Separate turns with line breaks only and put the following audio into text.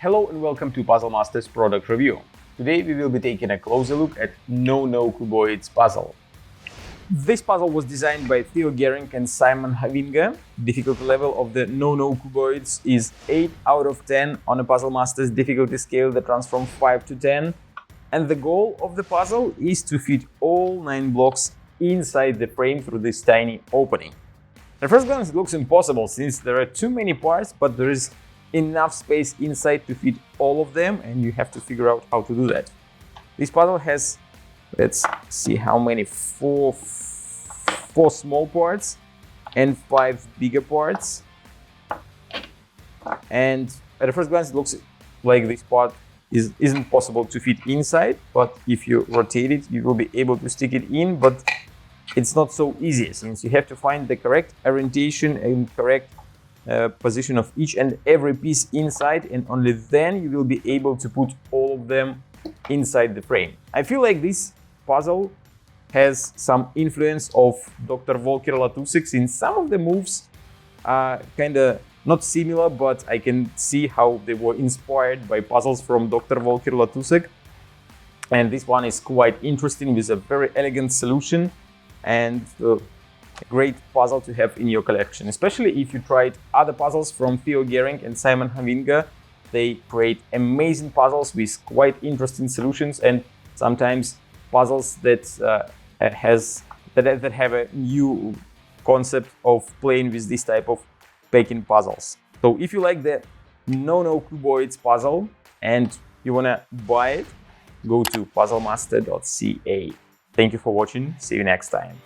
Hello and welcome to Puzzle Masters product review. Today we will be taking a closer look at No Cuboids puzzle. This puzzle was designed by Theo Gehring and Simon Havinga. Difficulty level of the No Cuboids is 8 out of 10 on a Puzzle Masters difficulty scale that runs from 5 to 10. And the goal of the puzzle is to fit all 9 blocks inside the frame through this tiny opening. At first glance it looks impossible since there are too many parts, but there is enough space inside to fit all of them, and you have to figure out how to do that. This puzzle has, let's see how many, four small parts and 5 bigger parts. And at the first glance it looks like this part isn't possible to fit inside, but if you rotate it you will be able to stick it in, but it's not so easy since you have to find the correct orientation and correct position of each and every piece inside, and only then you will be able to put all of them inside the frame. I feel like this puzzle has some influence of Dr. Volker Latusek, since some of the moves are kinda not similar, but I can see how they were inspired by puzzles from Dr. Volker Latusek. And this one is quite interesting with a very elegant solution and a great puzzle to have in your collection, especially if you tried other puzzles from Theo Gehring and Simon Havinga. They create amazing puzzles with quite interesting solutions, and sometimes puzzles that have a new concept of playing with this type of packing puzzles. So if you like the No Cuboids puzzle and you wanna buy it, go to puzzlemaster.ca. Thank you for watching. See you next time.